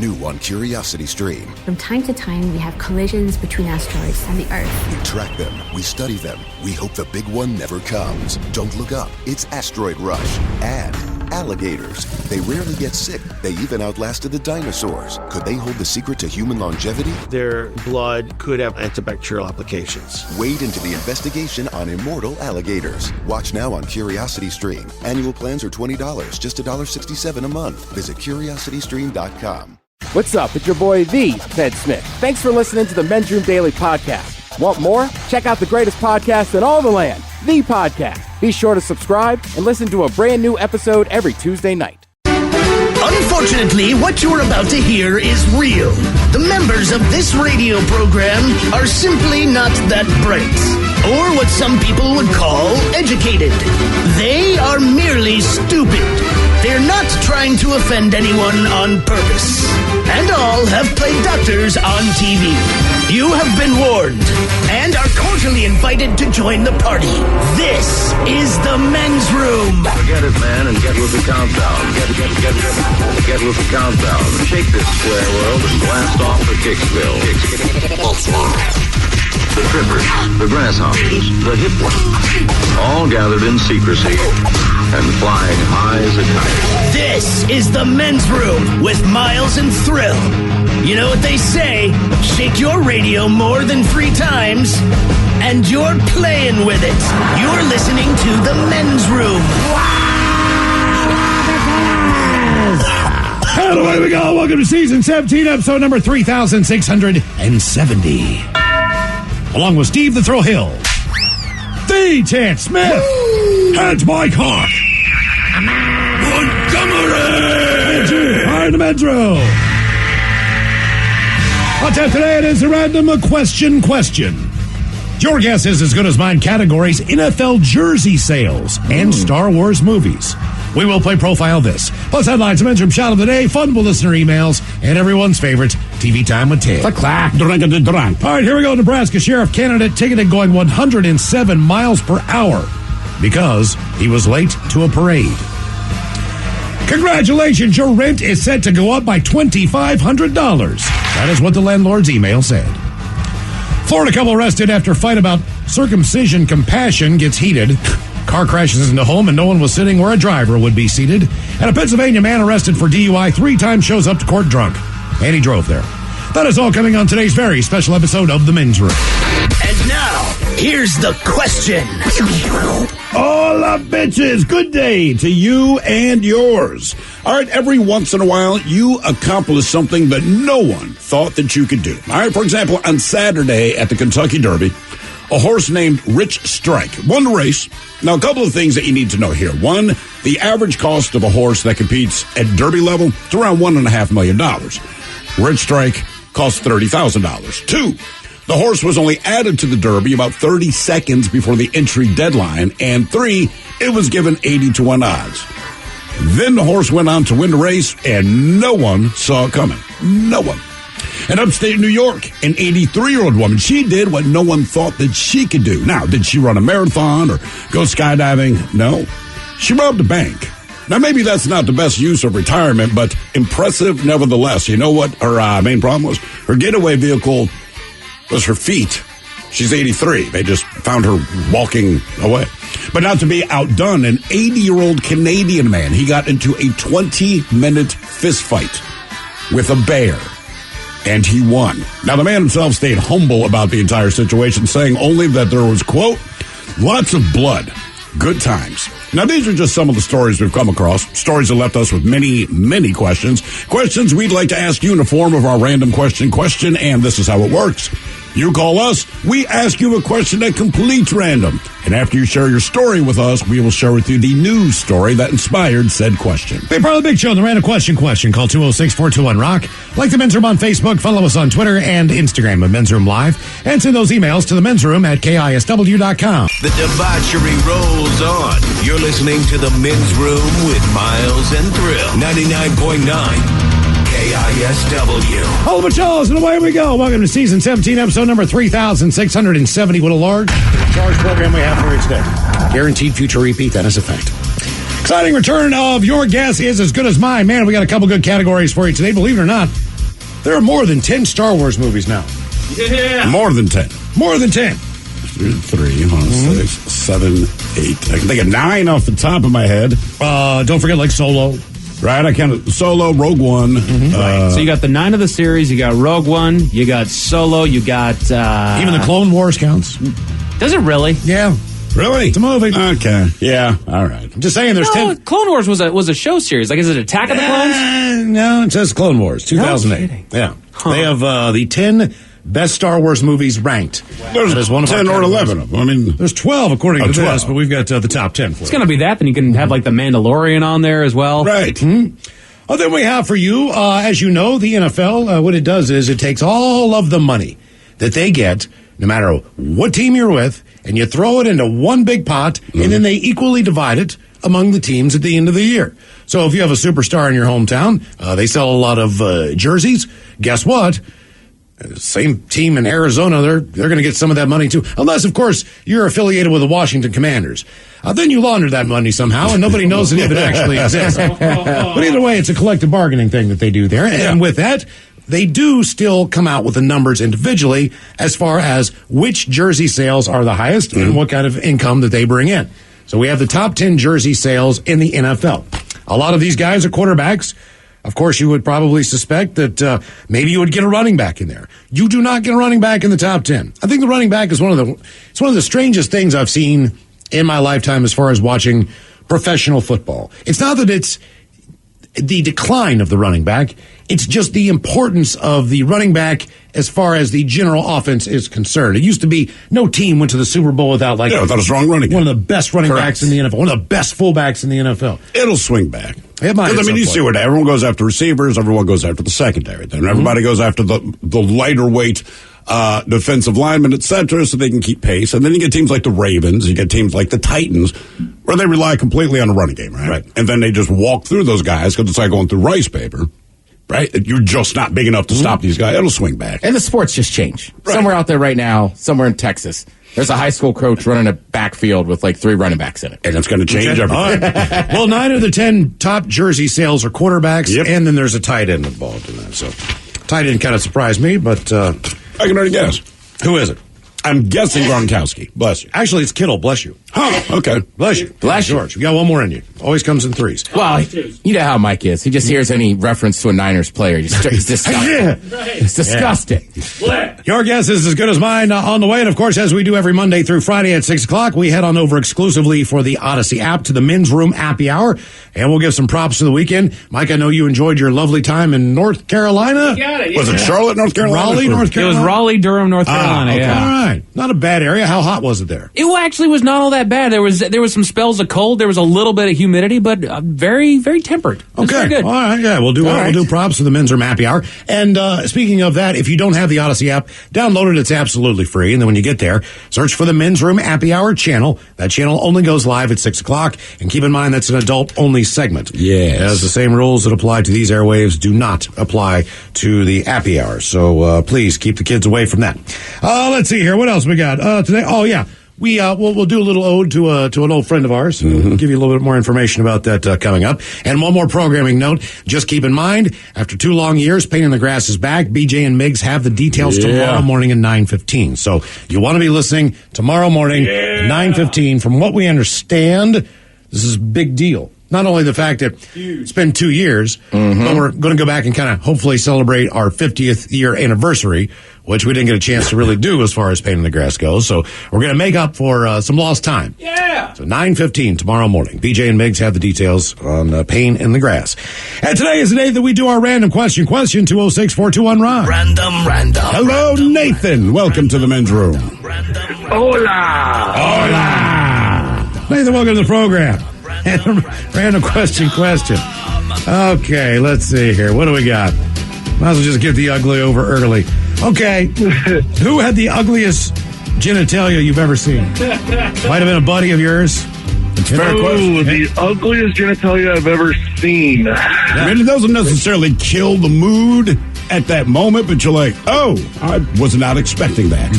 New on Curiosity Stream. From time to time, we have collisions between asteroids and the Earth. We track them, we study them, we hope the big one never comes. Don't look up, it's Asteroid Rush. And alligators. They rarely get sick. They even outlasted the dinosaurs. Could they hold the secret to human longevity? Their blood could have antibacterial applications. Wade into the investigation on immortal alligators. Watch now on Curiosity Stream. Annual plans are $20, just $1.67 a month. Visit curiositystream.com. What's up? It's your boy, the Ted Smith. Thanks for listening to the Men's Room Daily Podcast. Want more? Check out the greatest podcast in all the land, The Podcast. Be sure to subscribe and listen to a brand new episode every Tuesday night. Unfortunately, what you're about to hear is real. The members of this radio program are simply not that bright, or what some people would call educated. They are merely stupid. They're not trying to offend anyone on purpose. And all have played doctors on TV. You have been warned and are cordially invited to join the party. This is the Men's Room. Forget it, man, and get with the countdown. Get with the countdown. Shake this square world and blast off for Kicksville. The trippers, the grasshoppers, the hip ones, all gathered in secrecy and flying high as a kite. This is the Men's Room with Miles and Thrill. You know what they say, shake your radio more than 3 times, and you're playing with it. You're listening to the Men's Room. And away we go. Welcome to Season 17, episode number 3670. Along with Steve the Thrill Hill, the Ted Smith, and Mike Hawk. Montgomery! Hi, the Men's Room. On tap today, it is the random question. Your guess is as good as mine. Categories: NFL jersey sales and Star Wars movies. We will play Profile This. Plus headlines, a Men's Room shot of the day, fun listener emails, and everyone's favorite, TV Time with Ted. All right, here we go. Nebraska Sheriff candidate ticketed going 107 miles per hour because he was late to a parade. Congratulations, your rent is set to go up by $2,500. That is what the landlord's email said. Florida couple arrested after fight about circumcision compassion gets heated. Car crashes into home and no one was sitting where a driver would be seated. And a Pennsylvania man arrested for DUI 3 times shows up to court drunk. And he drove there. That is all coming on today's very special episode of The Men's Room. And now, here's the question. Hola, bitches. Good day to you and yours. All right, every once in a while, you accomplish something that no one thought that you could do. All right, for example, on Saturday at the Kentucky Derby, a horse named Rich Strike won the race. Now, a couple of things that you need to know here. One, the average cost of a horse that competes at Derby level is around $1.5 million. Rich Strike cost $30,000. 2, the horse was only added to the Derby about 30 seconds before the entry deadline. And 3, it was given 80-1 odds. Then the horse went on to win the race, and no one saw it coming. No one. In upstate New York, an 83-year-old woman, she did what no one thought that she could do. Now, did she run a marathon or go skydiving? No. She robbed a bank. Now, maybe that's not the best use of retirement, but impressive nevertheless. You know what her main problem was? Her getaway vehicle was her feet. She's 83. They just found her walking away. But not to be outdone, an 80-year-old Canadian man, he got into a 20-minute fist fight with a bear. And he won. Now, the man himself stayed humble about the entire situation, saying only that there was, quote, lots of blood. Good times. Now, these are just some of the stories we've come across. Stories that left us with many, many questions. Questions we'd like to ask you in the form of our random question, and this is how it works. You call us, we ask you a question that completes random. And after you share your story with us, we will share with you the news story that inspired said question. Be part of the big show, the random question. Call 206-421-ROCK. Like the Men's Room on Facebook, follow us on Twitter and Instagram at Men's Room Live, and send those emails to the Men's Room at KISW.com. The debauchery rolls on. You're listening to the Men's Room with Miles and Thrill. 99.9. KISW. Hello, Charles, and away we go. Welcome to Season 17, episode number 3670. What a large charge program we have for you today. Guaranteed future repeat, that is a fact. Exciting return of Your Guess Is As Good As Mine. Man, we got a couple good categories for you today. Believe it or not, There are more than 10 Star Wars movies now. Yeah. More than 10. More than 10. 3, 6, 7, 8. I can think of 9 off the top of my head. Don't forget, like Solo. Right, I kind of Solo, Rogue One. So you got the 9 of the series, you got Rogue One, you got Solo, you got Even the Clone Wars counts. Does it really? Yeah. Really? It's a movie. Okay. Yeah. All right. I'm just saying there's 10. Clone Wars was a show series. Like, is it Attack of the Clones? No, it says Clone Wars, 2008. kidding. Yeah. They have the 10 best Star Wars movies ranked. There's one of 10 or 11 of them. I mean, there's 12 according to 12. this, but we've got the top 10 for It's going to be that. Then you can have, like, the Mandalorian on there as well. right. Oh, then we have for you, as you know, the NFL, what it does is it takes all of the money that they get, no matter what team you're with, and you throw it into one big pot, and then they equally divide it among the teams at the end of the year. So if you have a superstar in your hometown, they sell a lot of jerseys. Guess what? Same team in Arizona, they're going to get some of that money too. Unless, of course, you're affiliated with the Washington Commanders. Then you launder that money somehow, and nobody knows it even actually exists. But either way, it's a collective bargaining thing that they do there. And with that, they do still come out with the numbers individually as far as which jersey sales are the highest and what kind of income that they bring in. So we have the top 10 jersey sales in the NFL. A lot of these guys are quarterbacks. Of course, you would probably suspect that maybe you would get a running back in there. You do not get a running back in the top 10. I think the running back is one of the strangest things I've seen in my lifetime as far as watching professional football. It's not that it's the decline of the running back. It's just the importance of the running back as far as the general offense is concerned. It used to be no team went to the Super Bowl without without a strong running one of the best running backs in the NFL, one of the best fullbacks in the NFL. It'll swing back. It might. Because, I mean, you see what everyone goes after receivers, everyone goes after the secondary. Then everybody goes after the lighter weight defensive linemen, et cetera, so they can keep pace. And then you get teams like the Ravens, you get teams like the Titans, where they rely completely on the running game, right? And then they just walk through those guys because it's like going through rice paper. Right? You're just not big enough to stop these guys. It'll swing back. And the sports just change. Right. Somewhere out there right now, somewhere in Texas, there's a high school coach running a backfield with like 3 running backs in it. And it's going to change everything. Right. Well, 9 of the 10 top jersey sales are quarterbacks, and then there's a tight end involved in that. So tight end kind of surprised me, but I can already guess. Who is it? I'm guessing Gronkowski. Bless you. Actually, it's Kittle. Bless you. Oh, okay. Bless you. Bless you. George. We got one more in you. Always comes in 3s. Well, you know how Mike is. He just hears any reference to a Niners player. He's disgusted. It's disgusting. Yeah. Your guess is as good as mine on the way. And, of course, as we do every Monday through Friday at 6 o'clock, we head on over exclusively for the Odyssey app to the Men's Room Happy Hour. And we'll give some props to the weekend. Mike, I know you enjoyed your lovely time in North Carolina. Got it, Was it Charlotte, North Carolina? Raleigh, North Carolina? It was Raleigh, Durham, North Carolina. Okay. Yeah. All right. Not a bad area. How hot was it there? It actually was not all that bad. There was some spells of cold. There was a little bit of humidity, but very, very tempered. It was very good. All right. Yeah, we'll do props for the Men's Room Happy Hour. And speaking of that, if you don't have the Odyssey app, download it. It's absolutely free. And then when you get there, search for the Men's Room Happy Hour channel. That channel only goes live at 6 o'clock. And keep in mind that's an adult-only segment. Yes. As the same rules that apply to these airwaves do not apply to the Happy Hour. So please keep the kids away from that. Let's see here. What else we got today? Oh, yeah. We'll do a little ode to an old friend of ours. We'll give you a little bit more information about that coming up. And one more programming note. Just keep in mind, after 2 long years, Pain in the Grass is back. BJ and Miggs have the details tomorrow morning at 9:15. So you want to be listening tomorrow morning at 9:15. From what we understand, this is a big deal. Not only the fact that it's been 2 years, but we're going to go back and kind of hopefully celebrate our 50th year anniversary, which we didn't get a chance to really do as far as Pain in the Grass goes. So we're going to make up for some lost time. Yeah. So 9:15 tomorrow morning. BJ and Miggs have the details on Pain in the Grass. And today is the day that we do our random question. Question 206-421-ROCK. Random. Hello, Nathan. Welcome to the Men's Room. Hola. Nathan, welcome to the program. Random question. Okay, let's see here. What do we got? Might as well just get the ugly over early. Okay. Who had the ugliest genitalia you've ever seen? Might have been a buddy of yours. It's a fair question. The ugliest genitalia I've ever seen. I mean, it doesn't necessarily kill the mood at that moment, but you're like, oh, I was not expecting that.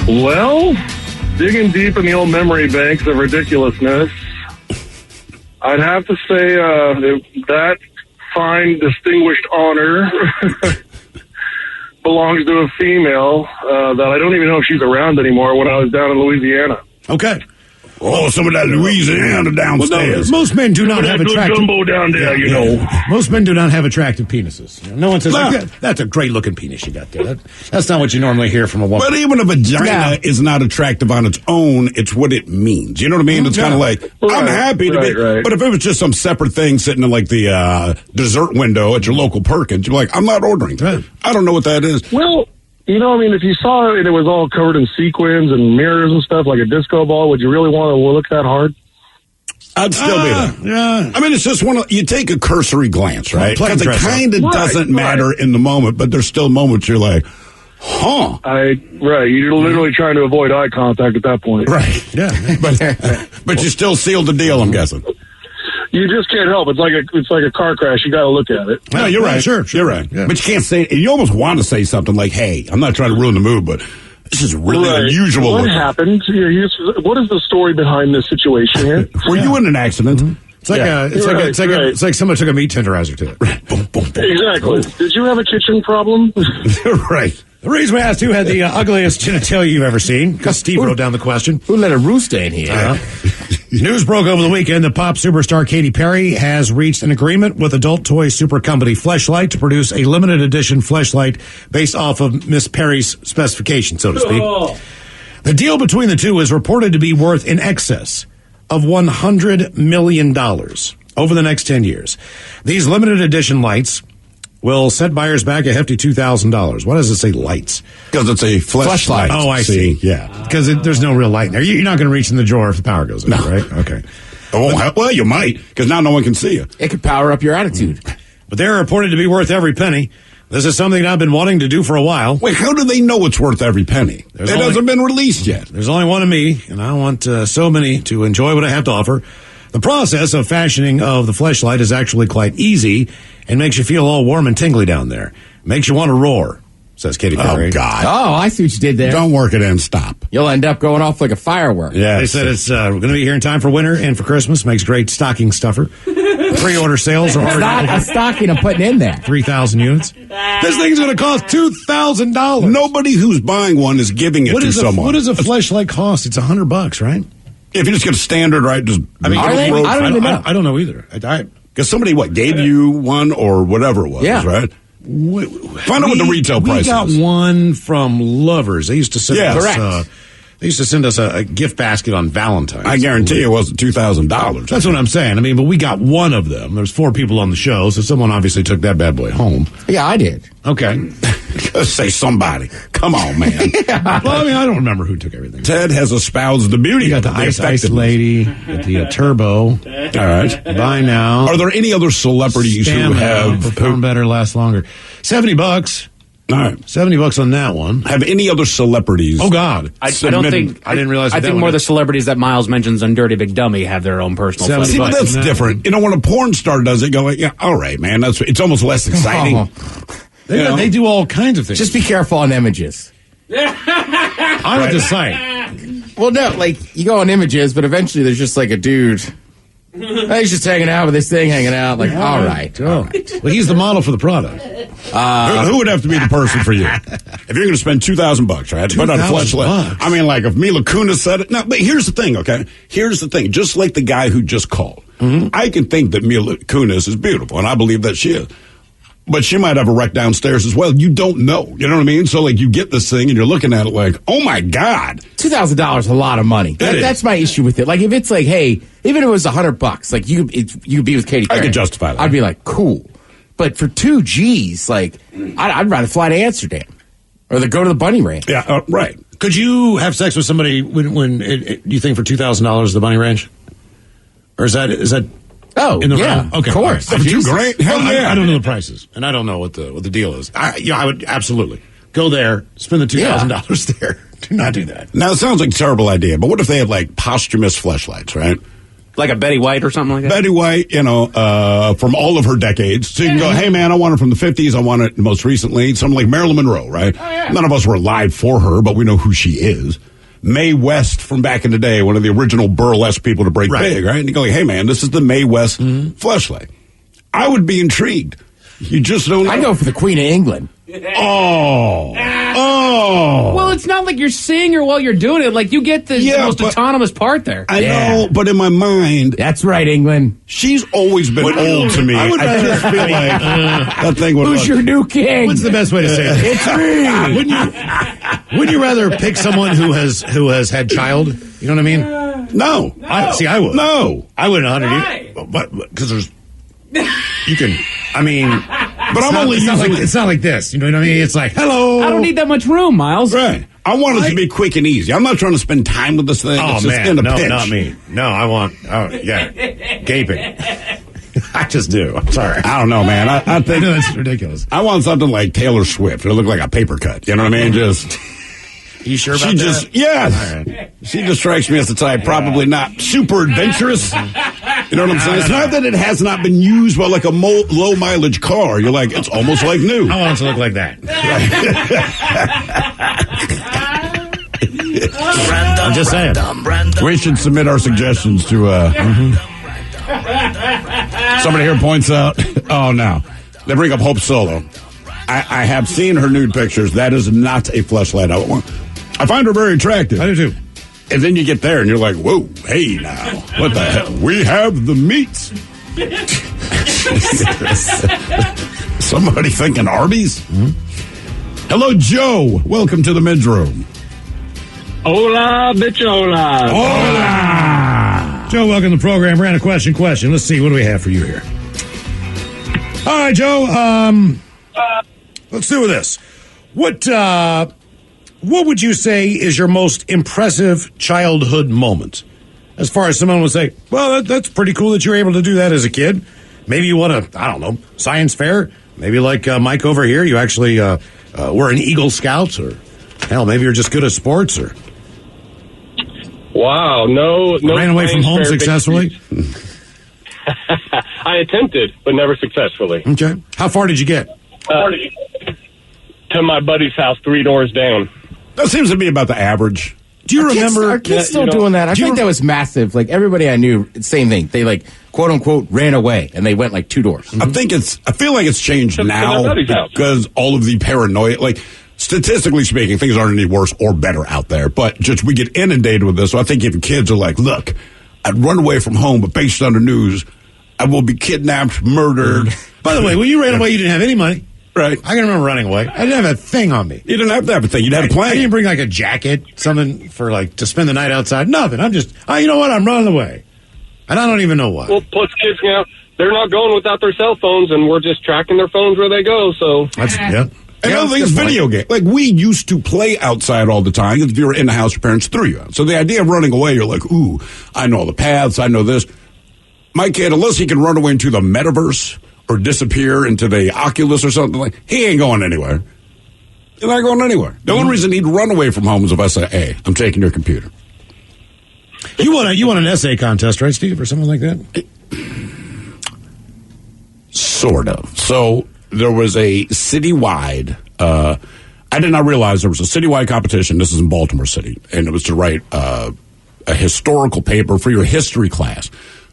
Well, digging deep in the old memory banks of ridiculousness, I'd have to say that fine, distinguished honor belongs to a female that I don't even know if she's around anymore when I was down in Louisiana. Okay. Oh, some of that Louisiana downstairs. Well, most men do not have attractive. Gumbo down there, you know. Most men do not have attractive penises. No one says, that's a great looking penis you got there. That's not what you normally hear from a woman. But even a vagina is not attractive on its own. It's what it means. You know what I mean? It's kind of like, I'm happy to be. Right. But if it was just some separate thing sitting in like the dessert window at your local Perkins, you're like, I'm not ordering. Right. I don't know what that is. Well, you know, I mean, if you saw it was all covered in sequins and mirrors and stuff like a disco ball, would you really want to look that hard? I'd still be there. Yeah. I mean, it's just you take a cursory glance, right? Because it kind of doesn't matter in the moment, but there's still moments you're like, huh. Right. You're literally trying to avoid eye contact at that point. Right. Yeah. But you still sealed the deal, I'm guessing. You just can't help. It's like a car crash. You got to look at it. No, you're right. Sure. You're right. Yeah. But you can't say. You almost want to say something like, "Hey, I'm not trying to ruin the mood, but this is really unusual." What happened? What is the story behind this situation here? Were you in an accident? Mm-hmm. It's like somebody took a meat tenderizer to it. Right. Boom, boom, boom. Exactly. Did you have a kitchen problem? Right. The reason we asked who had the ugliest genitalia you've ever seen, because Steve wrote down the question. Who let a rooster in here? News broke over the weekend that pop superstar Katy Perry has reached an agreement with adult toy super company Fleshlight to produce a limited edition Fleshlight based off of Miss Perry's specifications, so to speak. Oh. The deal between the two is reported to be worth in excess of $100 million over the next 10 years. These limited edition lights will set buyers back a hefty $2,000. Why does it say lights? Because it's a fleshlight. Oh, I see. Yeah. Because there's no real light in there. You're not going to reach in the drawer if the power goes out, right? Okay. Well, you might, because now no one can see you. It could power up your attitude. But they're reported to be worth every penny. This is something I've been wanting to do for a while. Wait, how do they know it's worth every penny? It hasn't been released yet. There's only one of me, and I want so many to enjoy what I have to offer. The process of fashioning of the Fleshlight is actually quite easy and makes you feel all warm and tingly down there. Makes you want to roar, says Katy Perry. Oh, God. Oh, I see what you did there. Don't work it in. Stop. You'll end up going off like a firework. Yeah. They said it's going to be here in time for winter and for Christmas. Makes great stocking stuffer. Pre-order sales are already... It's not a stocking I'm putting in there. 3,000 units. This thing's going to cost $2,000. Nobody who's buying one is giving it to someone. What does a Fleshlight cost? It's $100, right? If you just get a standard, right? Just I don't even know. I don't know either. Because somebody gave you one or whatever it was, right? Find out what the retail price is. We got one from Lovers. They used to send us. They used to send us a gift basket on Valentine's. I guarantee it wasn't $2,000. That's what I'm saying. I mean, but we got one of them. There's 4 people on the show, so someone obviously took that bad boy home. Yeah, I did. Okay. Say somebody. Come on, man. Well, I mean, I don't remember who took everything. Ted has espoused the beauty. You got the Ice Lady, got the Turbo. All right. Buy now. Are there any other celebrities who have... Perform better, last longer. $70. All right. $70 on that one. Have any other celebrities? Oh, God. I don't think... I didn't realize I think more the celebrities that Miles mentions on Dirty Big Dummy have their own personal... See, but that's different. You know, when a porn star does it, go like, yeah, all right, man. It's almost less exciting. They do all kinds of things. Just be careful on images. On the site. Well, no, like, you go on images, but eventually there's just like a dude... He's just hanging out with this thing, hanging out. Like, all right. Well, he's the model for the product. Who would have to be the person for you? If you're going to spend $2,000, right? To put on a Fleshlight. I mean, like, if Mila Kunis said it. No, but here's the thing, okay? Here's the thing. Just like the guy who just called. Mm-hmm. I can think that Mila Kunis is beautiful, and I believe that she is. But she might have a wreck downstairs as well. You don't know. You know what I mean? So, like, you get this thing and you're looking at it like, oh, my God. $2,000 is a lot of money. That's my issue with it. Like, if it's like, hey, even if it was $100, like, you could be with Katy Perry. I could justify that. I'd be like, cool. But for $2,000, like, I'd rather fly to Amsterdam. Or go to the bunny ranch. Yeah, right. Could you have sex with somebody when you think for $2,000 the bunny ranch? Or is that... Oh, in the yeah, round? Okay. Of course. Oh, you great. Hell yeah. I don't know the prices, and I don't know what the deal is. I would absolutely go there, spend the $2,000 there. Do not do that. Now, it sounds like a terrible idea, but what if they had, like, posthumous Fleshlights, right? Like a Betty White or something like that? Betty White, from all of her decades. So you can go, hey, man, I want it from the 50s. I want it most recently. Something like Marilyn Monroe, right? Oh, yeah. None of us were alive for her, but we know who she is. Mae West from back in the day, one of the original burlesque people to break big, right? And you go like, hey, man, this is the Mae West Fleshlight. I would be intrigued. You just don't know. I go for the Queen of England. Oh. Well, it's not like you're seeing her while you're doing it. Like, you get the most autonomous part there. I know, but in my mind... That's right, England. She's always been old to me. I would rather just feel like that thing would... Who's your new king? What's the best way to say it? It's me. Wouldn't you rather pick someone who has had child? You know what I mean? No. I would. No. I wouldn't 100. But because there's... You can... I mean... But I'm only using... It's not like this. You know what I mean? It's like, hello. I don't need that much room, Miles. Right. I want it to be quick and easy. I'm not trying to spend time with this thing. Oh, it's man. Just in a No, pitch. not me. No, I want... Oh, yeah. Gaping. I just do. I'm sorry. I don't know, man. I think... No, it's ridiculous. I want something like Taylor Swift. It'll look like a paper cut. You know what I mean? Just... You sure about that? Yes. Right. She just strikes me as the type, probably not super adventurous. You know what I'm saying? It's not that it has not been used by like a low mileage car. You're like, it's almost like new. I want it to look like that. I'm just saying. We should submit our suggestions to, somebody here points out, oh, no. They bring up Hope Solo. I have seen her nude pictures. That is not a fleshlight. I find her very attractive. I do too. And then you get there and you're like, whoa, hey now. What the hell? We have the meats. Somebody thinking Arby's? Mm-hmm. Hello, Joe. Welcome to the men's room. Hola, bichola. Hola. Joe, welcome to the program. Ran a question. Let's see. What do we have for you here? All right, Joe. Let's do this. What would you say is your most impressive childhood moment? As far as someone would say, well, that's pretty cool that you were able to do that as a kid. Maybe you won I don't know, science fair. Maybe like Mike over here, you actually were an Eagle Scout, or hell, maybe you're just good at sports, or Wow, no. ran away from home successfully. I attempted, but never successfully. Okay. How far did you get? To my buddy's house, 3 doors down. That seems to be about the average. Do you remember? Are kids still doing that? I think that was massive. Like, everybody I knew, same thing. They, like, quote unquote, ran away, and they went like 2 doors. I feel like it's changed now because all of the paranoia, like, statistically speaking, things aren't any worse or better out there, but just we get inundated with this. So I think even kids are like, look, I'd run away from home, but based on the news, I will be kidnapped, murdered. By the way, when you ran away, you didn't have any money. Right. I can remember running away. I didn't have a thing on me. You didn't have to have a thing. You'd have a plan. I didn't bring like a jacket, something for like to spend the night outside. Nothing. I'm just, you know what? I'm running away. And I don't even know why. Well, plus kids, they're not going without their cell phones, and we're just tracking their phones where they go, so. That's, yeah. Another thing is video game. Like, we used to play outside all the time. If you were in the house, your parents threw you out. So the idea of running away, you're like, ooh, I know all the paths, I know this. My kid, unless he can run away into the metaverse or disappear into the Oculus or something, like, he ain't going anywhere. He's not going anywhere. The only reason he'd run away from home is if I say, hey, I'm taking your computer. You won an essay contest, right, Steve, or something like that? Sort of. So there was a citywide, I did not realize there was a citywide competition. This is in Baltimore City. And it was to write a historical paper for your history class.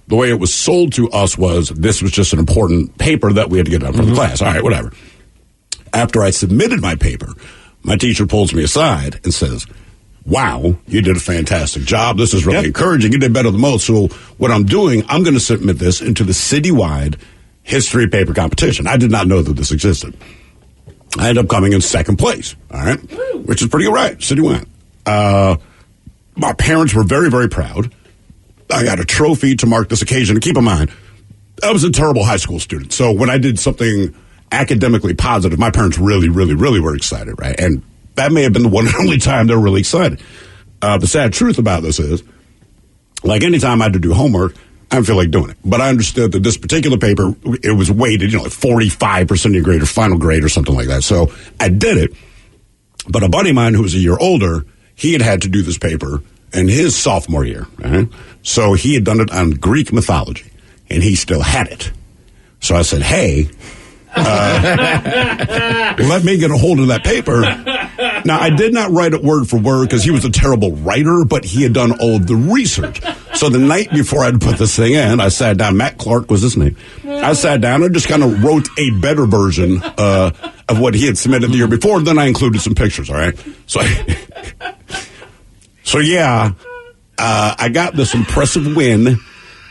The way it was sold to us was this was just an important paper that we had to get done for the class. All right, whatever. After I submitted my paper, my teacher pulls me aside and says, wow, you did a fantastic job. This is really encouraging. You did better than most. So what I'm doing, I'm going to submit this into the citywide history paper competition. I did not know that this existed. I ended up coming in second place, all right, which is pretty all right, citywide. My parents were very, very proud. I got a trophy to mark this occasion. And keep in mind, I was a terrible high school student. So when I did something academically positive, my parents really, really, really were excited, right? And that may have been the one and only time they were really excited. The sad truth about this is, like anytime I had to do homework, I didn't feel like doing it. But I understood that this particular paper, it was weighted, like 45% of your grade or final grade or something like that. So I did it. But a buddy of mine who was a year older, he had to do this paper in his sophomore year. Right? So he had done it on Greek mythology, and he still had it. So I said, hey, let me get a hold of that paper Now, I did not write it word for word because he was a terrible writer, but he had done all of the research. So the night before I'd put this thing in, I sat down. Matt Clark was his name. I sat down and just kind of wrote a better version of what he had submitted the year before. Then I included some pictures, all right? So yeah, I got this impressive win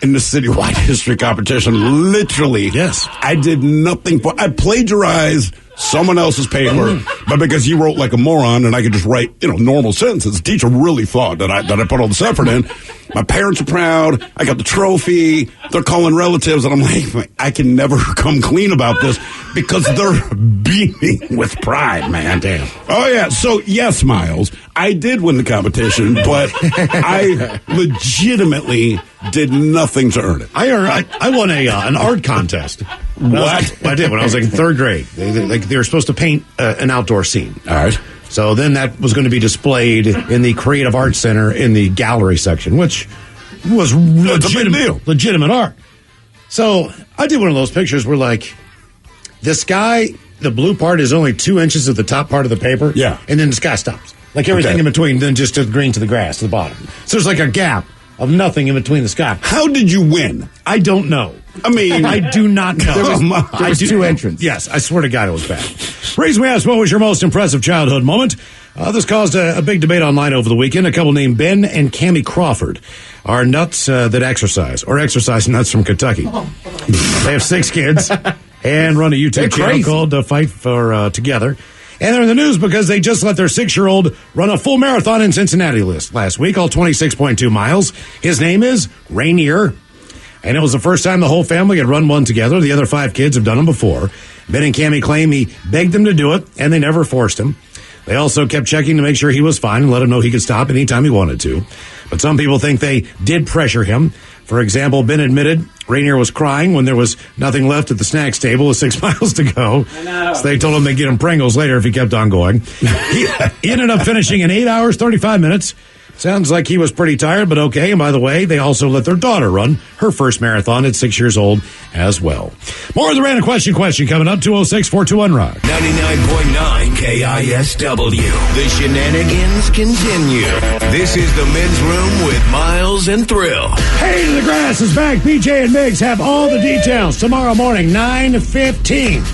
in the citywide history competition. Literally, yes. I did nothing I plagiarized someone else's paper, but because he wrote like a moron and I could just write, normal sentences, the teacher really thought that I put all this effort in. My parents are proud. I got the trophy. They're calling relatives, and I'm like, I can never come clean about this because they're beaming with pride, man. Damn. Oh, yeah. So, yes, Miles, I did win the competition, but I legitimately did nothing to earn it. I won an art contest. What? I did when I was like in third grade. They were supposed to paint an outdoor scene. All right. So then that was going to be displayed in the Creative Arts Center in the gallery section, which was legitimate art. So I did one of those pictures where, like, the sky, the blue part is only 2 inches of the top part of the paper. Yeah. And then the sky stops. Like everything in between, then just to the green to the grass to the bottom. So there's like a gap of nothing in between the sky. How did you win? I don't know. I mean, I do not know. There was two entrants. Yes, I swear to God it was bad. Reason we asked, what was your most impressive childhood moment? This caused a big debate online over the weekend. A couple named Ben and Cammie Crawford are nuts that exercise, or exercise nuts from Kentucky. They have 6 kids and run a YouTube channel called Fight for Together. And they're in the news because they just let their 6-year-old run a full marathon in Cincinnati last week, all 26.2 miles. His name is Rainier. And it was the first time the whole family had run one together. The other 5 kids have done them before. Ben and Cammie claim he begged them to do it, and they never forced him. They also kept checking to make sure he was fine and let him know he could stop anytime he wanted to. But some people think they did pressure him. For example, Ben admitted Rainier was crying when there was nothing left at the snacks table with 6 miles to go. So they told him they'd get him Pringles later if he kept on going. He ended up finishing in 8 hours, 35 minutes. Sounds like he was pretty tired, but okay. And by the way, they also let their daughter run her first marathon at 6 years old as well. More of the random question coming up, 206-421-ROCK. 99.9 KISW. The shenanigans continue. This is the Men's Room with Miles and Thrill. Hey to the Grass is back. BJ and Miggs have all the details tomorrow morning, 9:15.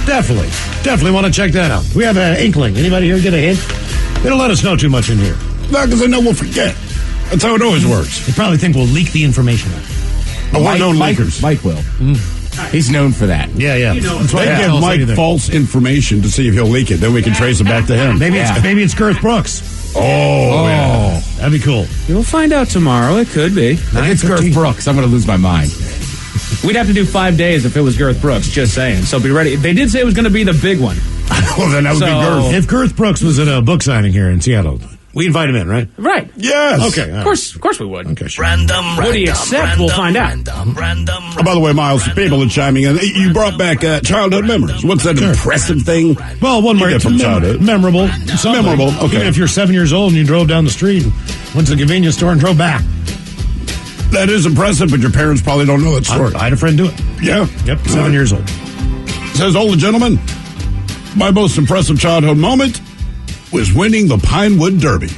Definitely want to check that out. We have an inkling. Anybody here get a hint? They don't let us know too much in here. No, because they know we'll forget. That's how it always works. They probably think we'll leak the information out. We're known leakers. Mike will. He's known for that. Yeah. That's why they give Mike false information to see if he'll leak it. Then we can trace it back to him. Maybe it's Garth Brooks. Oh, yeah. That'd be cool. You'll find out tomorrow. It could be. If it's Garth Brooks, I'm going to lose my mind. We'd have to do 5 days if it was Garth Brooks, just saying. So be ready. They did say it was going to be the big one. Well, then that would be Garth. If Garth Brooks was at a book signing here in Seattle, we invite him in, right? Right. Yes. Okay. Of course we would. Okay, sure. Would he accept? We'll find out. Oh, by the way, Miles, people are chiming in. You brought back childhood memories. What's that impressive thing? Well, one more from childhood. Memorable. Memorable. Okay. Even if you're 7 years old and you drove down the street and went to the convenience store and drove back. That is impressive, but your parents probably don't know that story. I had a friend do it. Yeah. Yep, 7 years old. Says, older gentleman, my most impressive childhood moment was winning the Pinewood Derby.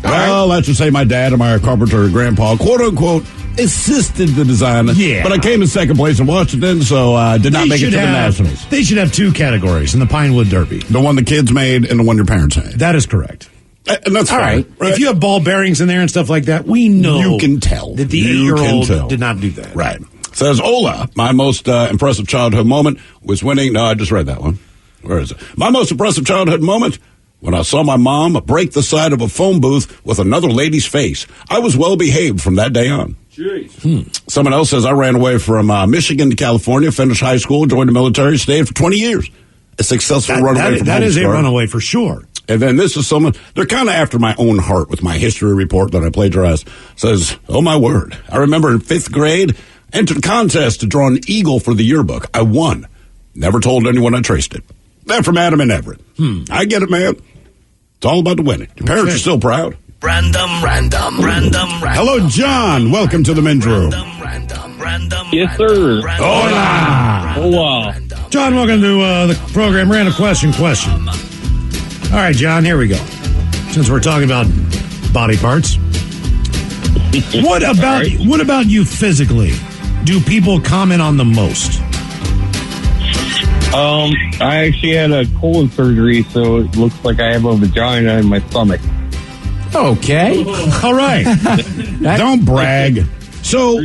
Well, let's just say my dad and my carpenter grandpa, quote unquote, assisted the design. Yeah. But I came in second place in Washington, so I did not make it to the Nationals. They should have 2 categories in the Pinewood Derby. The one the kids made and the one your parents made. That is correct. And that's all right. If you have ball bearings in there and stuff like that, we know. You can tell. That the 8-year-old did not do that. Right. Says, Ola, my most impressive childhood moment was winning. No, I just read that one. Where is it? My most impressive childhood moment when I saw my mom break the side of a phone booth with another lady's face. I was well behaved from that day on. Jeez. Someone else says I ran away from Michigan to California, finished high school, joined the military, stayed for 20 years. A successful runaway from home. That is a runaway for sure. And then this is someone, they're kind of after my own heart with my history report that I plagiarized. Says, oh my word. I remember in 5th grade, entered a contest to draw an eagle for the yearbook. I won. Never told anyone I traced it. That from Adam and Everett. I get it, man. It's all about the winning. Your parents are still proud. Random. Hello, John. Welcome to the Men's Room. Yes, sir. Hola. Oh, wow. John, welcome to the program. Random question. All right, John, here we go. Since we're talking about body parts, what about you physically? Do people comment on the most? I actually had a colon surgery, so it looks like I have a vagina in my stomach. Okay. All right. Don't brag. So,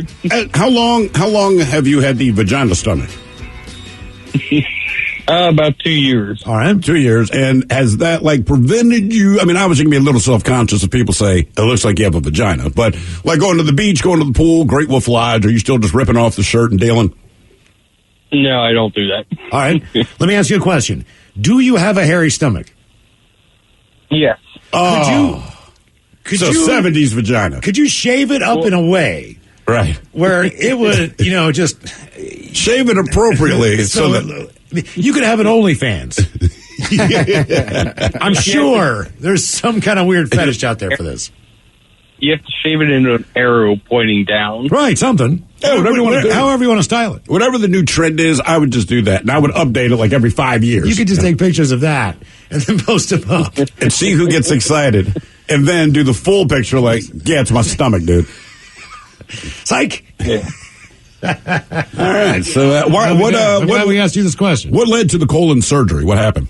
how long have you had the vagina stomach? About 2 years. All right, 2 years. And has that, prevented you? I mean, obviously, you can be a little self-conscious if people say, it looks like you have a vagina. But, going to the beach, going to the pool, Great Wolf Lodge, are you still just ripping off the shirt and dealing? No, I don't do that. All right. Let me ask you a question. Do you have a hairy stomach? Yes. Could you 70s vagina. Could you shave it up in a way right where it would, just shave it appropriately so that you could have an OnlyFans? I'm sure there's some kind of weird fetish out there for this. You have to shave it into an arrow pointing down. Right, something. Yeah, however you want to style it. Whatever the new trend is, I would just do that. And I would update it every 5 years. You could just take pictures of that and then post them up. And see who gets excited. And then do the full picture yeah, it's my stomach, dude. Psych. Yeah. All right. So why we asked you this question? What led to the colon surgery? What happened?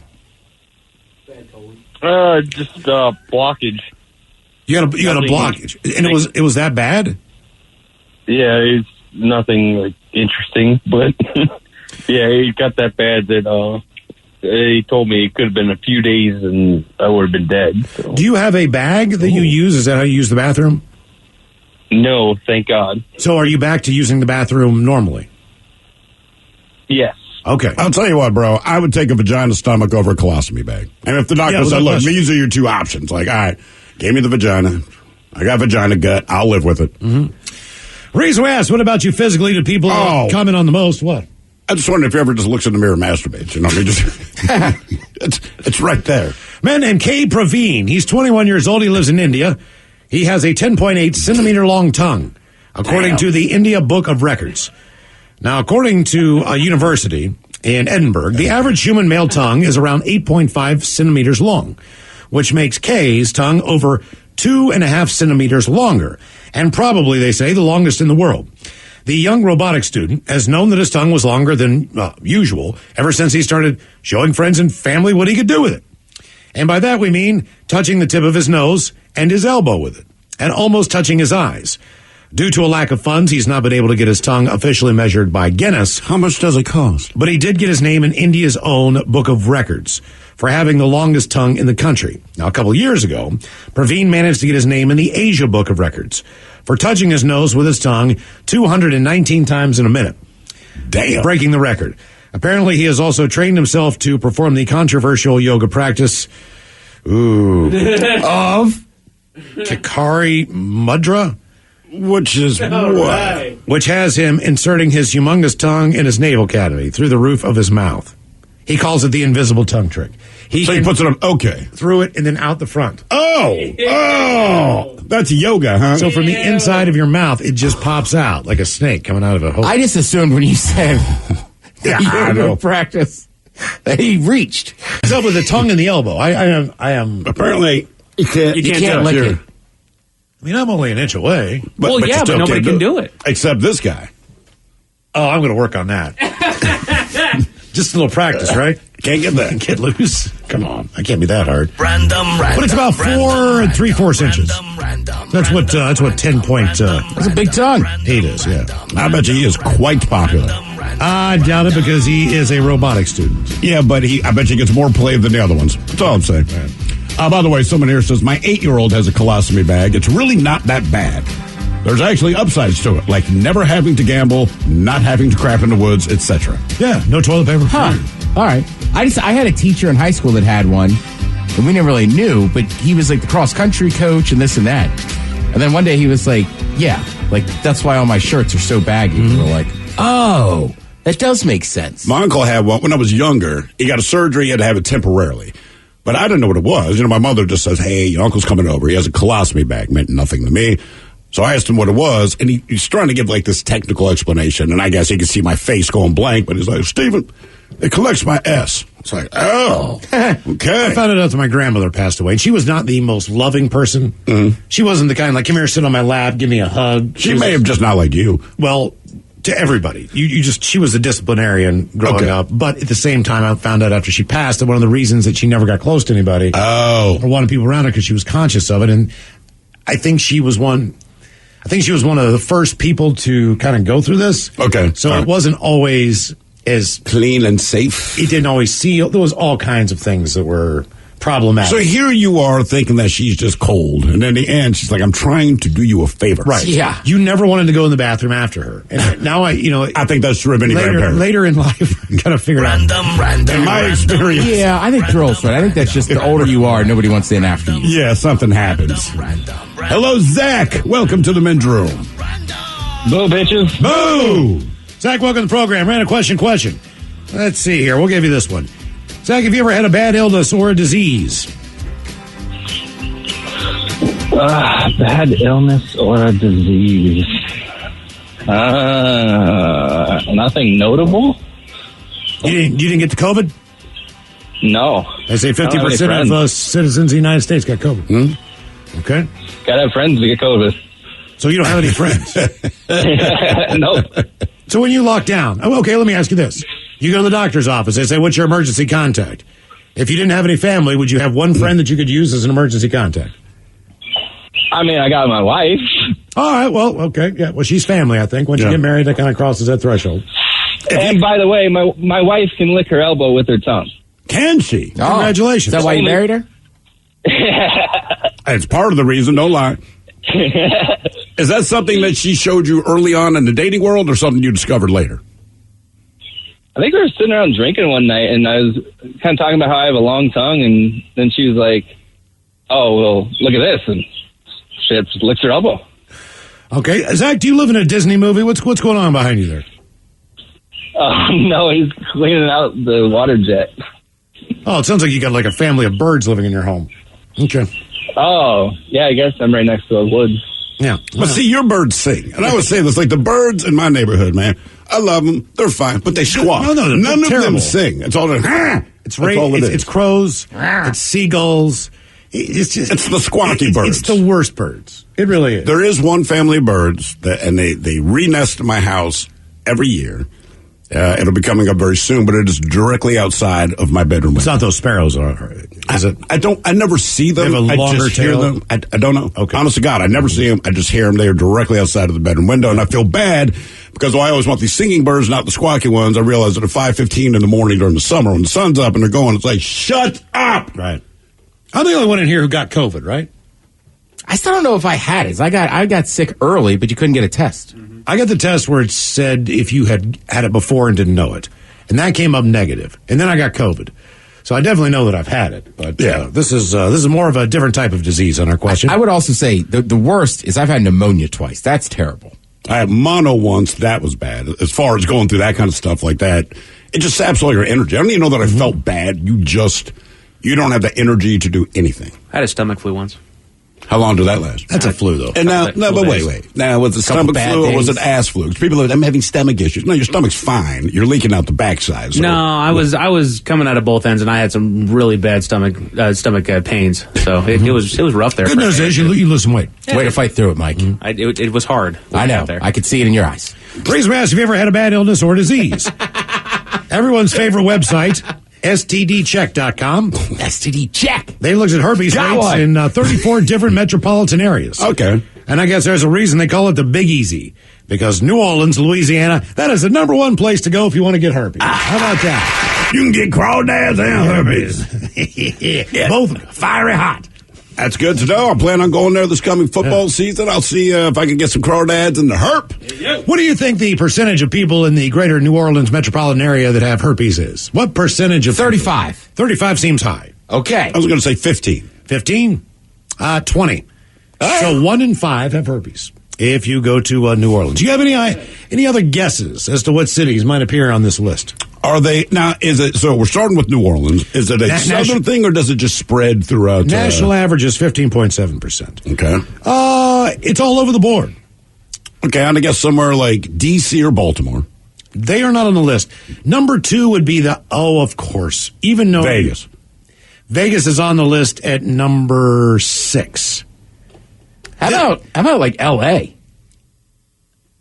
Just blockage. You got a blockage, and it was that bad? Yeah, it's nothing interesting, but yeah, it got that bad that he told me it could have been a few days and I would have been dead. So. Do you have a bag that you use? Is that how you use the bathroom? No, thank God. So are you back to using the bathroom normally? Yes. Okay. I'll tell you what, bro. I would take a vagina stomach over a colostomy bag. And if the doctor said, look, these are your two options. All right, gave me the vagina. I got vagina gut. I'll live with it. Mm-hmm. Reason we asked, what about you physically? Do people comment on the most? What? I just wonder if you ever just looks in the mirror and masturbates. You know what I mean? It's right there. Man named K. Praveen. He's 21 years old. He lives in India. He has a 10.8 centimeter long tongue, according to the India Book of Records. Now, according to a university in Edinburgh, the average human male tongue is around 8.5 centimeters long, which makes K's tongue over 2.5 centimeters longer, and probably, they say, the longest in the world. The young robotics student has known that his tongue was longer than usual ever since he started showing friends and family what he could do with it. And by that we mean touching the tip of his nose and his elbow with it, and almost touching his eyes. Due to a lack of funds, he's not been able to get his tongue officially measured by Guinness. How much does it cost? But he did get his name in India's own Book of Records for having the longest tongue in the country. Now, a couple of years ago, Praveen managed to get his name in the Asia Book of Records for touching his nose with his tongue 219 times in a minute. Damn. Breaking the record. Apparently, he has also trained himself to perform the controversial yoga practice of Kikari Mudra, which is what? Which has him inserting his humongous tongue in his navel cavity through the roof of his mouth. He calls it the invisible tongue trick. He puts it on, okay. Through it and then out the front. Oh, that's yoga, huh? So from the inside of your mouth, it just pops out like a snake coming out of a hole. I just assumed when you said yoga practice that he reached. What's up with the tongue and the elbow? I am. Apparently, you can't lick it. I mean, I'm only an inch away. But nobody can do it. Except this guy. Oh, I'm going to work on that. Just a little practice, right? Can't get that. Get loose. Come on. I can't be that hard. Random. But it's about 4 3/4 inches. That's what 10 point. That's a big tongue. 8 is, yeah. I bet you he is quite popular. I doubt it because he is a robotics student. Yeah, but I bet you gets more play than the other ones. That's all I'm saying. By the way, someone here says, my 8-year-old has a colostomy bag. It's really not that bad. There's actually upsides to it, like never having to gamble, not having to crap in the woods, etc. Yeah, no toilet paper. Huh. All right. I had a teacher in high school that had one, and we never really knew, but he was like the cross-country coach and this and that. And then one day he was like, yeah, like that's why all my shirts are so baggy. Mm-hmm. And we're like, oh, that does make sense. My uncle had one when I was younger. He got a surgery, he had to have it temporarily. But I didn't know what it was. You know, my mother just says, hey, your uncle's coming over. He has a colostomy bag. Meant nothing to me. So I asked him what it was, and he's trying to give like this technical explanation, and I guess he could see my face going blank, but he's like, Stephen, it collects my S. It's like, oh, okay. I found it out that my grandmother passed away, and she was not the most loving person. Mm-hmm. She wasn't the kind like, come here, sit on my lap, give me a hug. She may have just not liked you. Well, to everybody. She was a disciplinarian growing up, but at the same time, I found out after she passed that one of the reasons that she never got close to anybody or wanted people around her because she was conscious of it, and I think she was one of the first people to kind of go through this. Okay. So it wasn't always as clean and safe. It didn't always see. There was all kinds of things that were problematic. So here you are thinking that she's just cold, and in the end, she's like, "I'm trying to do you a favor." Right? Yeah. You never wanted to go in the bathroom after her, and now I think that's true of any grandparent. Later in life, I gotta figure out. In my experience, yeah, I think girls, right? I think that's just the older you are, nobody wants in after you. Yeah, something happens. Hello, Zach. Welcome to the men's room. Boo, bitches. Boo! Zach, welcome to the program. Random question. Let's see here. We'll give you this one. Zach, have you ever had a bad illness or a disease? Bad illness or a disease? Nothing notable. You didn't get the COVID? No. They say 50% of citizens of the United States got COVID. Okay. Gotta have friends to get COVID. So you don't have any friends? Nope. So when you lock down, okay, let me ask you this. You go to the doctor's office, they say, what's your emergency contact? If you didn't have any family, would you have one friend that you could use as an emergency contact? I mean, I got my wife. All right, well, okay. Yeah, well, she's family, I think. Once you get married, that kind of crosses that threshold. And by the way, my wife can lick her elbow with her tongue. Can she? Oh, congratulations. Is that why you married her? It's part of the reason, don't lie. Is that something that she showed you early on in the dating world or something you discovered later? I think we were sitting around drinking one night, and I was kind of talking about how I have a long tongue, and then she was like, oh, well, look at this, and she just licks her elbow. Okay. Zach, do you live in a Disney movie? What's going on behind you there? No, he's cleaning out the water jet. Oh, it sounds like you got like a family of birds living in your home. Okay. Oh, yeah, I guess I'm right next to a woods. Yeah. But see, your birds sing. And I would say this, like the birds in my neighborhood, man, I love them. They're fine, but they squawk. No, None of terrible. them sing. It's all it's crows, it's seagulls. It's the squawky birds. It's the worst birds. It really is. There is one family of birds, and they re-nest in my house every year. It'll be coming up very soon, but it is directly outside of my bedroom window. It's not those sparrows, is it? I never see them. They have a longer tail? Hear them. I don't know. Okay. Honest to God, I never see them. I just hear them. They are directly outside of the bedroom window, and I feel bad because I always want these singing birds, not the squawky ones. I realize that at 5:15 in the morning during the summer, when the sun's up and they're going, it's like, shut up! Right. I'm the only one in here who got COVID, right? I still don't know if I had it. I got sick early, but you couldn't get a test. Mm-hmm. I got the test where it said if you had had it before and didn't know it. And that came up negative. And then I got COVID. So I definitely know that I've had it. But this is more of a different type of disease on our question. I would also say the worst is I've had pneumonia twice. That's terrible. I had mono once. That was bad. As far as going through that kind of stuff like that, it just saps all your energy. I don't even know that I felt bad. You don't have the energy to do anything. I had a stomach flu once. How long did that last? That's a flu, though. And but wait. Now, was it stomach flu or was it ass flu? Because people are, I'm having stomach issues. No, your stomach's fine. You're leaking out the backside. So. No, I was coming out of both ends, and I had some really bad stomach pains. So it was rough there. Good news is you lose some weight. Yeah. Way to fight through it, Mike. It was hard. I know. I could see it in your eyes. Please ask, have you ever had a bad illness or disease? Everyone's favorite website. STDcheck.com. STD check. They looked at herpes rates in 34 different metropolitan areas. Okay. And I guess there's a reason they call it the Big Easy. Because New Orleans, Louisiana, that is the number one place to go if you want to get herpes. How about that? You can get crawdads and herpes. Yeah. Both fiery hot. That's good to know. I plan on going there this coming football season. I'll see if I can get some crawdads and the herp. What do you think the percentage of people in the greater New Orleans metropolitan area that have herpes is? What percentage of 35. 35 seems high. Okay. I was going to say 15. 15? 20. So 1 in 5 have herpes if you go to New Orleans. Do you have any other guesses as to what cities might appear on this list? Are they now? Is it so? We're starting with New Orleans. Is it a southern thing, or does it just spread throughout? National average is 15.7%. Okay. It's all over the board. Okay, I guess somewhere like D.C. or Baltimore. They are not on the list. Number 2 would be of course, even though Vegas. Vegas is on the list at number 6. How about like L.A.?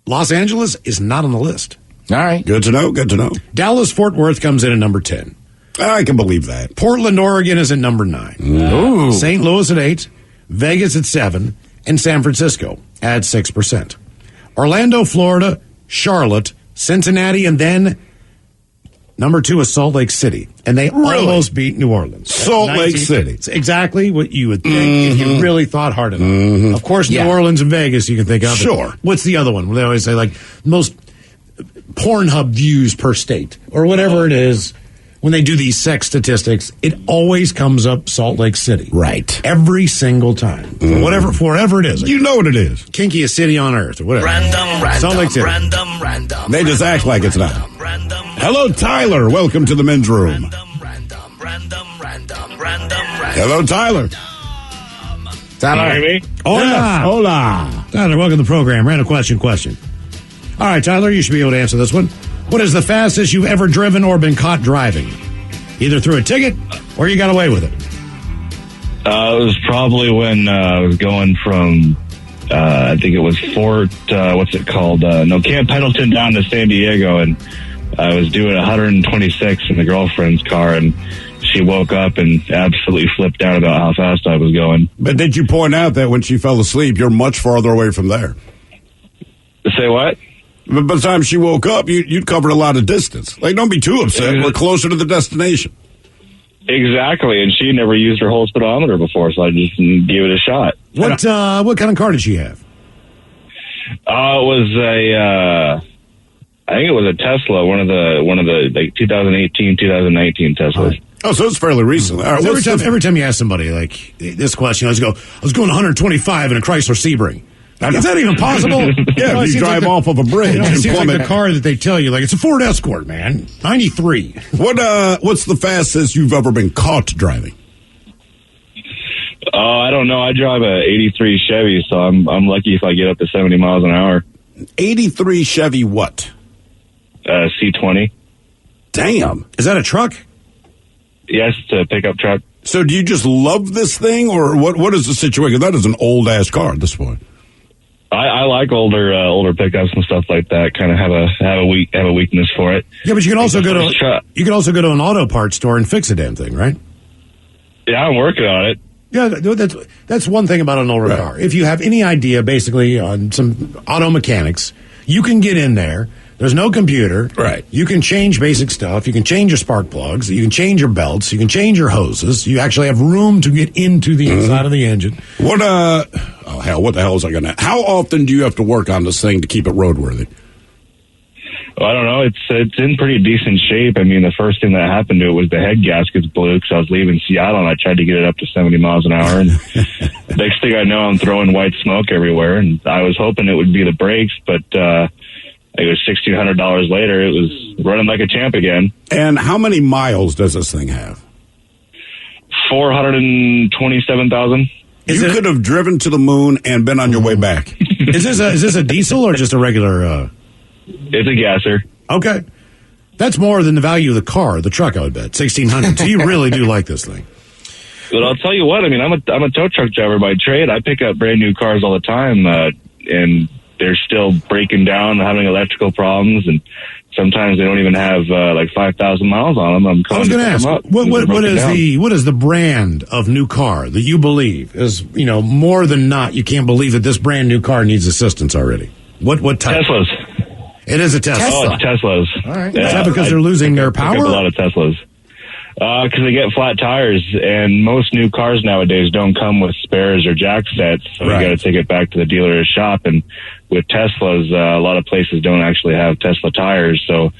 Los Angeles is not on the list. All right. Good to know. Dallas, Fort Worth comes in at number 10. I can believe that. Portland, Oregon is at number 9. Ooh. St. Louis at 8. Vegas at 7. And San Francisco at 6%. Orlando, Florida, Charlotte, Cincinnati, and then number 2 is Salt Lake City. And they almost beat New Orleans. Salt Lake City. It's exactly what you would think if you really thought hard enough. Mm-hmm. Of course, New Orleans and Vegas you can think of. Sure. What's the other one? They always say, like, most Pornhub views per state or whatever it is. When they do these sex statistics, it always comes up Salt Lake City. Right. Every single time. For whatever it is. You know what it is. Kinkiest city on earth or whatever. Salt Lake City. They just act like it's not. Hello, Tyler. Welcome to the men's room. Hello, Tyler. Tyler. Hola. Tyler, welcome to the program. Random question. All right, Tyler, you should be able to answer this one. What is the fastest you've ever driven or been caught driving? Either through a ticket or you got away with it. It was probably when I was going from, I think it was Fort, Camp Pendleton down to San Diego, and I was doing 126 in the girlfriend's car, and she woke up and absolutely flipped out about how fast I was going. But did you point out that when she fell asleep, you're much farther away from there? Say what? But by the time she woke up, you'd covered a lot of distance. Like, don't be too upset. We're closer to the destination. Exactly, and she never used her whole speedometer before, so I just gave it a shot. What kind of car did she have? It was I think it was a Tesla, one of the like 2018, 2019 Teslas. Oh, so it's fairly recent. All right, every time you ask somebody like this question, I was going 125 in a Chrysler Sebring. Is that even possible? Yeah, if you drive off of a bridge. It seems like the car that they tell you, like, it's a Ford Escort, man. 93. What's the fastest you've ever been caught driving? I don't know. I drive a 83 Chevy, so I'm lucky if I get up to 70 miles an hour. 83 Chevy what? C20. Damn. Is that a truck? Yes, it's a pickup truck. So do you just love this thing, or what is the situation? That is an old-ass car at this point. I like older pickups and stuff like that. Kind of have a weakness for it. Yeah, but you can also go to an auto parts store and fix a damn thing, right? Yeah, I'm working on it. Yeah, that's one thing about an older car. If you have any idea, basically, on some auto mechanics, you can get in there. There's no computer. Right. You can change basic stuff. You can change your spark plugs. You can change your belts. You can change your hoses. You actually have room to get into the inside of the engine. What the hell is I going to... How often do you have to work on this thing to keep it roadworthy? Well, I don't know. It's in pretty decent shape. I mean, the first thing that happened to it was the head gaskets blew because I was leaving Seattle and I tried to get it up to 70 miles an hour. And next thing I know, I'm throwing white smoke everywhere. And I was hoping it would be the brakes, but it was $1,600 later. It was running like a champ again. And how many miles does this thing have? 427,000. You could have driven to the moon and been on your way back. Is this a diesel or just a regular... It's a gasser. Okay. That's more than the value of the car, the truck, I would bet. $1,600. So you really do like this thing. But I'll tell you what, I mean, I'm a tow truck driver by trade. I pick up brand new cars all the time, and they're still breaking down, having electrical problems, and sometimes they don't even have like 5,000 miles on them. I was going to ask, what is the brand of new car that you believe is, more than not, you can't believe that this brand new car needs assistance already? What type? Teslas. It is a Tesla. Oh, it's Teslas. All right. Is that because they're losing their power? I pick up a lot of Teslas. Because they get flat tires, and most new cars nowadays don't come with spares or jack sets, so you got to take it back to the dealer's shop. And with Teslas, a lot of places don't actually have Tesla tires, so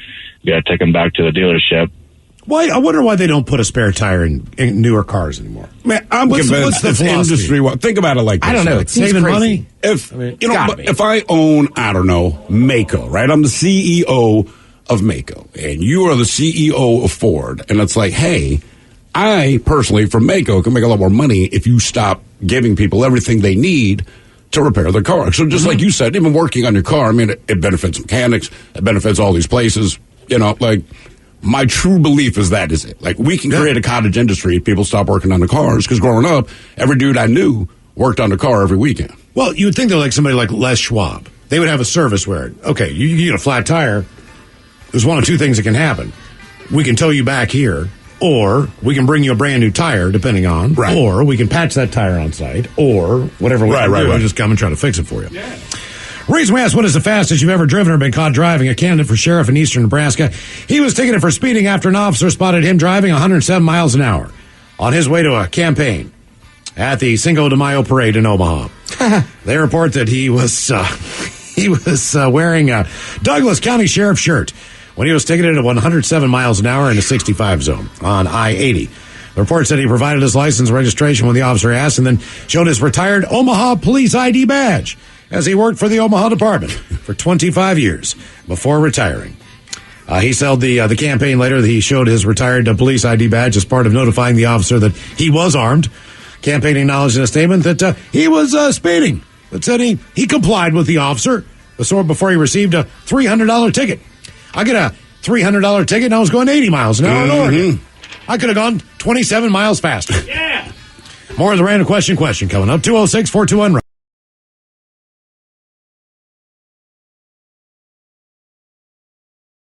you got to take them back to the dealership. Why? I wonder why they don't put a spare tire in newer cars anymore. Man, I'm convinced this industry. Think about it like this. I don't know. It seems saving crazy. money. If I own, I don't know, Mako, right? I'm the CEO of Mako, and you are the CEO of Ford, and it's like, hey, I personally, from Mako, can make a lot more money if you stop giving people everything they need to repair their car. So just like you said, even working on your car, I mean, it benefits mechanics, it benefits all these places. You know, like, my true belief is that is it. Like, we can create a cottage industry if people stop working on the cars, because growing up, every dude I knew worked on the car every weekend. Well, you would think that like somebody like Les Schwab, they would have a service where, okay, you get a flat tire, there's one of two things that can happen. We can tow you back here, or we can bring you a brand new tire, depending on, or we can patch that tire on site, or whatever we can do, we'll just come and try to fix it for you. Yeah. Reason we asked, what is the fastest you've ever driven or been caught driving? A candidate for sheriff in eastern Nebraska. He was ticketed for speeding after an officer spotted him driving 107 miles an hour on his way to a campaign at the Cinco de Mayo parade in Omaha. They report that he was wearing a Douglas County Sheriff shirt when he was ticketed at 107 miles an hour in a 65 zone on I-80. The report said he provided his license and registration when the officer asked, and then showed his retired Omaha police ID badge, as he worked for the Omaha Department for 25 years before retiring. He told the campaign later that he showed his retired police ID badge as part of notifying the officer that he was armed. Campaign acknowledged in a statement that he was speeding, but said he complied with the officer before he received a $300 ticket. I get a $300 ticket and I was going 80 miles an hour in Oregon. I could have gone 27 miles faster. Yeah. More of the random question coming up. 206-421.